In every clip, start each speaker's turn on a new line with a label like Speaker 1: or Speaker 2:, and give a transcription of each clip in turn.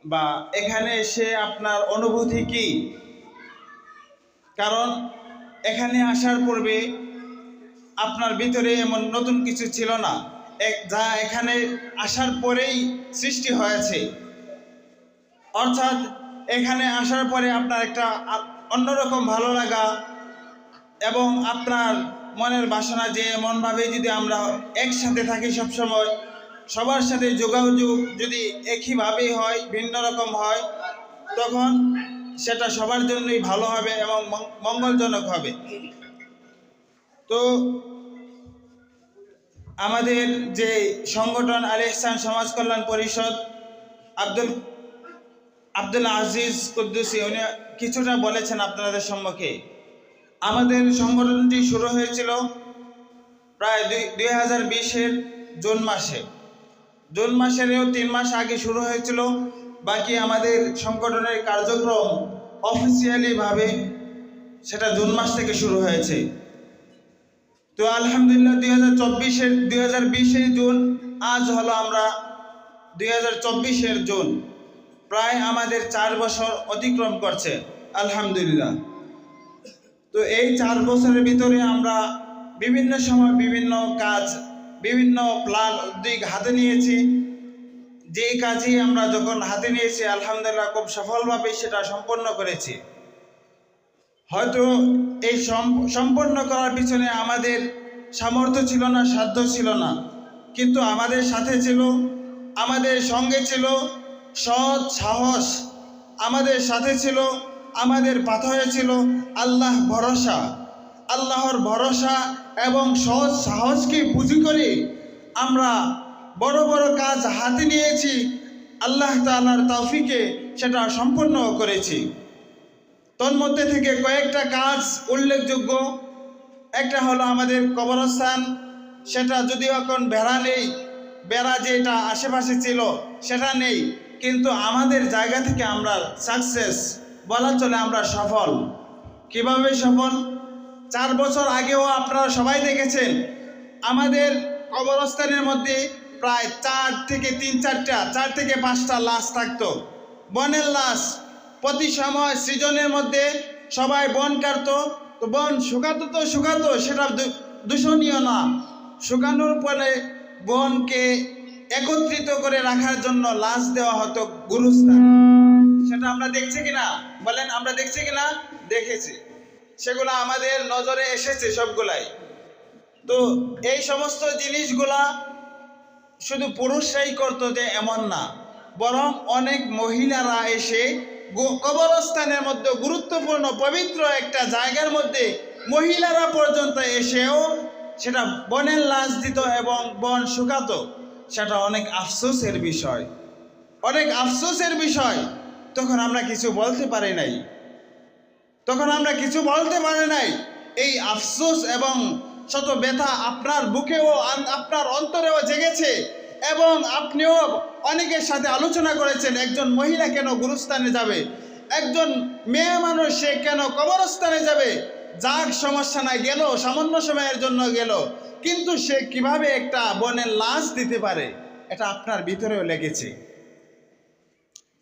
Speaker 1: বা এখানে এসে আপনার অনুভূতি কি? কারণ এখানে আসার পূর্বে আপনার ভিতরে এমন নতুন কিছু ছিল না, যা এখানে আসার পরেই সৃষ্টি হয়েছে। অর্থাৎ এখানে আসার পরে আপনার একটা অন্যরকম ভালো লাগা এবং আপনার মনের বাসনা যে এমনভাবে যদি আমরা একসাথে থাকি সবসময়, সবার সাথে যোগাযোগ যদি একইভাবেই হয়, ভিন্ন রকম হয়, তখন সেটা সবার জন্যই ভালো হবে এবং মঙ্গলজনক হবে। তো আমাদের যে সংগঠন আল ইহসান সমাজ কল্যাণ পরিষদ, আব্দুল আজিজ কুদ্দুসি উনি কিছুটা বলেছেন আপনাদের সম্মুখে। আমাদের সংগঠনটি শুরু হয়েছিল প্রায় 2020-এর জুন মাসে। জুন মাসেরও 3 মাস আগে শুরু হয়েছিল। বাকি আমাদের সংগঠনের কার্যক্রম অফিসিয়ালিভাবে সেটা জুন মাস থেকে শুরু হয়েছে। তো আলহামদুলিল্লাহ 2020-এর জুন, আজ হলো আমরা 2024-এর জুন, প্রায় আমাদের 4 বছর অতিক্রম করছে আলহামদুলিল্লাহ। তো এই 4 বছরের ভিতরে আমরা বিভিন্ন সময় বিভিন্ন কাজ, বিভিন্ন প্ল্যান উদ্যোগ হাতে নিয়েছি। যেই কাজই আমরা যখন হাতে নিয়েছি আলহামদুলিল্লাহ খুব সফলভাবে সেটা সম্পন্ন করেছি। হয়তো এই সম্পন্ন করার পিছনে আমাদের সামর্থ্য ছিল না, সাধ্য ছিল না, কিন্তু আমাদের সাথে ছিল, আমাদের সঙ্গে ছিল সৎ সাহস, আমাদের সাথে ছিল, আমাদের পাথরে ছিল আল্লাহ ভরসা। আল্লাহর ভরসা এবং সৎ সাহসকে পুঁজি করে আমরা বড় বড় কাজ হাতে নিয়েছি। আল্লাহ তাআলার তৌফিকে সেটা সম্পন্ন করেছি। তন্মধ্যে থেকে কয়েকটা কাজ উল্লেখযোগ্য। একটা হলো আমাদের কবরস্থান, সেটা যদিও এখন বেড়া নেই, বেড়া যেটা আশেপাশে ছিল সেটা নেই, কিন্তু আমাদের জায়গা থেকে আমরা সাকসেস বলা চলে, আমরা সফল। কিভাবে সফল? 4 বছর আগেও আপনারা সবাই দেখেছেন আমাদের কবরস্থানের মধ্যে প্রায় 4 থেকে 5টা লাশ থাকতো, বনের লাশ। প্রতি সময় সৃজনের মধ্যে সবাই বন কাটতো, তো বন শুকাতো, সেটা দূষণীয় না। শুকানোর পরে বনকে একত্রিত করে রাখার জন্য লাশ দেওয়া হতো গুরুস্থান। সেটা আমরা দেখছি কিনা বলেন? আমরা দেখছি কিনা? দেখেছি, সেগুলো আমাদের নজরে এসেছে সবগুলাই। তো এই সমস্ত জিনিসগুলা শুধু পুরুষরাই করতো যে এমন না, বরং অনেক মহিলারা এসে কবরস্থানের মধ্যে গুরুত্বপূর্ণ পবিত্র একটা জায়গার মধ্যে মহিলারা পর্যন্ত এসেও সেটা বনের লাশ দিত এবং বন শুকাতো। সেটা অনেক আফসোসের বিষয়, অনেক আফসোসের বিষয়। তখন আমরা কিছু বলতে পারি নাই, এই আফসোস এবং শত ব্যথা আপনার বুকেও আপনার অন্তরেও জেগেছে এবং আপনিও অনেকের সাথে আলোচনা করেছেন একজন মহিলা কেন গুরুস্থানে যাবে, একজন মেয়ে মানুষ সে কেন কবরস্থানে যাবে। যার সমস্যা নাই, গেল সামান্য সময়ের জন্য গেল, কিন্তু সে কিভাবে একটা বনের লাশ দিতে পারে, এটা আপনার ভিতরেও লেগেছে।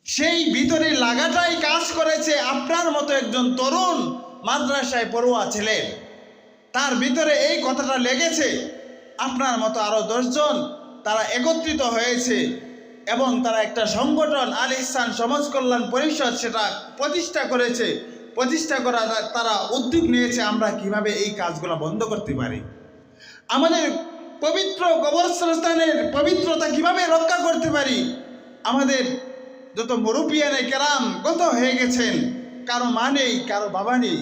Speaker 1: সেই ভিতরে লাগাটাই কাজ করেছে আপনার মতো একজন তরুণ মাদ্রাসায় পড়ুয়া ছেলে, তার ভিতরে এই কথাটা লেগেছে। আপনার মতো আরো 10 জন তারা একত্রিত হয়েছে এবং তারা একটা সংগঠন আল ইহসান সমাজ কল্যাণ পরিষদ সেটা প্রতিষ্ঠা করা তারা উদ্যোগ নিয়েছে। আমরা কিভাবে এই কাজগুলো বন্ধ করতে পারি, আমাদের পবিত্র কবরস্থানের পবিত্রতা কিভাবে রক্ষা করতে পারি। আমাদের যত মুরব্বিয়ানে কেরাম কত হয়ে গেছেন, কারো মা নেই, কারো বাবা নেই,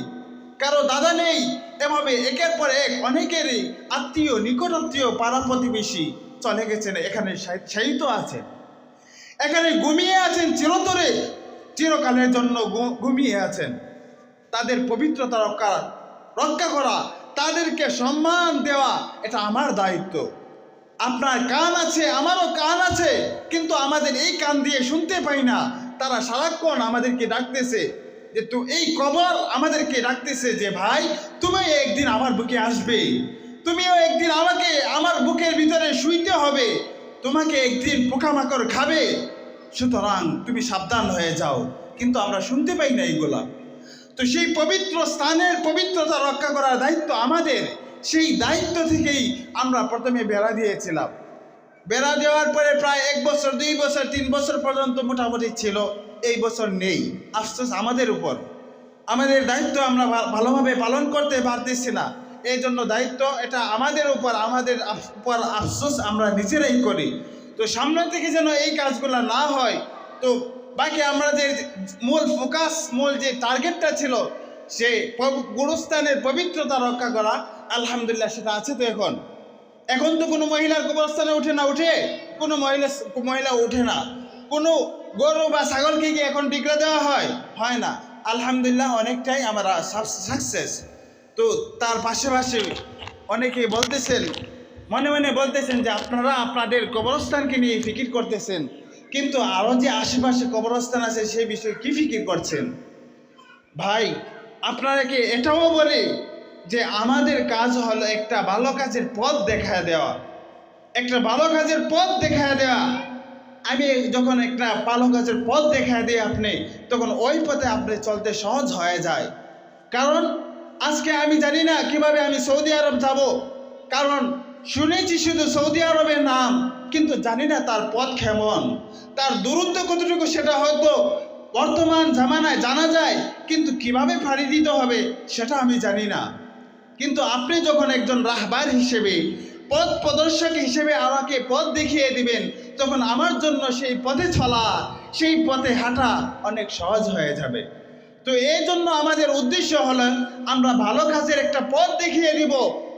Speaker 1: কারো দাদা নেই, এভাবে একের পর এক অনেকেরই আত্মীয়, নিকট আত্মীয়, পাড়া প্রতিবেশী চলে গেছেন, এখানে শায়িত আছেন, এখানে ঘুমিয়ে আছেন, চিরতরে চিরকালের জন্য ঘুমিয়ে আছেন। তাদের পবিত্রতা রক্ষা করা, তাদেরকে সম্মান দেওয়া, এটা আমার দায়িত্ব। আপনার কান আছে, আমারও কান আছে, কিন্তু আমাদের এই কান দিয়ে শুনতে পাই না। তারা সারাক্ষণ আমাদেরকে ডাকতেছে যে এই কবর আমাদেরকে ডাকতেছে যে ভাই তুমি একদিন আমার বুকে আসবে, তুমিও একদিন আমাকে আমার বুকের ভিতরে শুইতে হবে, তোমাকে একদিন পোকামাকড় খাবে, সুতরাং তুমি সাবধান হয়ে যাও, কিন্তু আমরা শুনতে পাই না এইগুলা। তো সেই পবিত্র স্থানের পবিত্রতা রক্ষা করার দায়িত্ব আমাদের। সেই দায়িত্ব থেকেই আমরা প্রথমে বেড়া দিয়েছিলাম। বেড়া দেওয়ার পরে প্রায় 1 বছর 2 বছর 3 বছর পর্যন্ত মোটামুটি ছিল, এই বছর নেই। আফসোস আমাদের উপর, আমাদের দায়িত্ব আমরা ভালোভাবে পালন করতে পারতেছি না। এই জন্য দায়িত্ব এটা আমাদের উপর, আমাদের উপর আফসোস আমরা নিজেরাই করি। তো সামনে থেকে যেন এই কাজগুলো না হয়। তো বাকি আমরা যে মূল ফোকাস, মূল যে টার্গেটটা ছিল সে গুরুস্থানের পবিত্রতা রক্ষা করা, আলহামদুলিল্লাহ সেটা আছে। তো এখন তো কোনো মহিলার কবরস্থানে উঠে না, উঠে কোনো মহিলা উঠে না। কোনো গরু বা ছাগলকে কি এখন ডিগরা দেওয়া হয় না। আলহামদুলিল্লাহ অনেকটাই আমরা সাকসেস। তো তার পাশাপাশি অনেকেই বলতেছেন, মনে মনে বলতেছেন যে আপনারা আপনাদের কবরস্থানকে নিয়ে ফিকির করতেছেন, কিন্তু আরও যে আশেপাশে কবরস্থান আছে সেই বিষয়ে কি ফিকির করছেন? ভাই, আপনারাকে এটাও বলে যে আমাদের কাজ হলো একটা ভালো কাজের পথ দেখায় দেওয়া, একটা ভালো কাজের পথ দেখায় দেওয়া। আমি যখন একটা ভালো কাজের পথ দেখায় দিই আপনি, তখন ওই পথে আপনি চলতে সহজ হয়ে যায়। কারণ আজকে আমি জানি না কিভাবে আমি সৌদি আরব যাব, কারণ শুনেছি শুধু সৌদি আরবের নাম, কিন্তু জানি না তার পথ কেমন, তার দূরত্ব কতটুকু সেটা হয়তো বর্তমান জামানায় জানা যায়, কিন্তু কিভাবে পাড়ি দিতে হবে সেটা আমি জানি না। কিন্তু আপনি যখন একজন রাহবার হিসেবে, পথ প্রদর্শক হিসেবে আমাকে পথ দেখিয়ে দিবেন, তখন আমার জন্য সেই পথে চলা, সেই পথে হাঁটা অনেক সহজ হয়ে যাবে। তো এই জন্য আমাদের উদ্দেশ্য হলো আমরা ভালো কাজের একটা পথ দেখিয়ে দিব।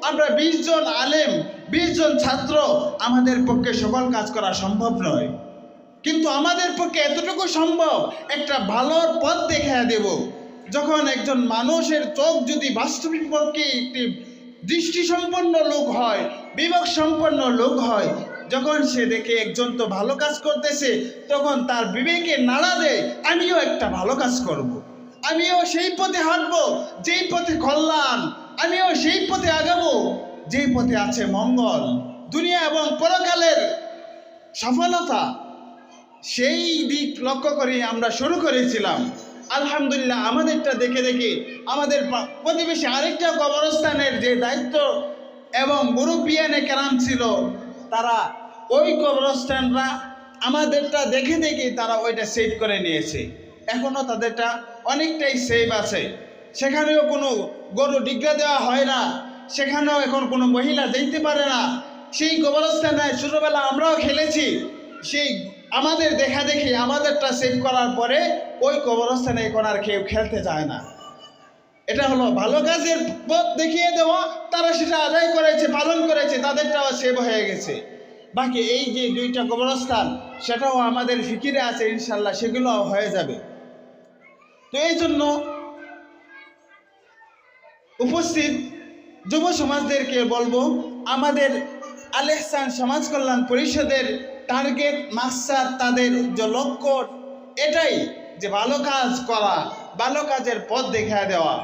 Speaker 1: আমরা 20 জন আলেম, 20 জন ছাত্র, আমাদের পক্ষে সকল কাজ করা সম্ভব নয়, কিন্তু আমাদের পক্ষে এতটুকু সম্ভব, একটা ভালো পথ দেখিয়ে দেব। যখন একজন মানুষের চোখ যদি বাস্তবিক পক্ষে একটি দৃষ্টিসম্পন্ন লোক হয়, বিবেক সম্পন্ন লোক হয়, যখন সে দেখে একজন তো ভালো কাজ করতেছে, তখন তার বিবেকে নাড়া দেয় আমিও একটা ভালো কাজ করব, আমিও সেই পথে হাঁটবো যেই পথে কল্যাণ, আমিও সেই পথে আগাবো যেই পথে আছে মঙ্গল, দুনিয়া এবং পরকালের সফলতা। সেই দিক লক্ষ্য করে আমরা শুরু করেছিলাম। আলহামদুলিল্লাহ আমাদেরটা দেখে দেখে আমাদের প্রতিবেশী আরেকটা কবরস্থানের যে দায়িত্ব এবং মুরব্বিয়ানে কেরাম ছিল, তারা ওই কবরস্থানরা আমাদেরটা দেখে দেখে তারা ওইটা সেভ করে নিয়েছে। এখনও তাদেরটা অনেকটাই সেভ আছে। সেখানেও কোনো গরু ডিগরা দেওয়া হয় না, সেখানেও এখন কোনো মহিলা যেতে পারে না। সেই কবরস্থানে ছোটোবেলা আমরাও খেলেছি, সেই আমাদের দেখা দেখি আমাদেরটা সেভ করার পরে ওই কবরস্থানে এখন আর কেউ খেলতে যায় না। এটা হলো ভালো কাজের পথ দেখিয়ে দেওয়া, তারা সেটা আদায় করেছে, পালন করেছে, তাদেরটাও সেভ হয়ে গেছে। বাকি এই যে 2টা কবরস্থান সেটাও আমাদের ফিকিরে আছে, ইনশাল্লাহ সেগুলো হয়ে যাবে। তো এই জন্য উপস্থিত যুব সমাজদেরকে বলবো, আমাদের আল ইহসান সমাজ কল্যাণ পরিষদের টার্গেট, মাকসাদ, তাদের যে লক্ষ্য এটাই যে ভালো কাজ করা, ভালো কাজের পথ দেখিয়ে দেওয়া।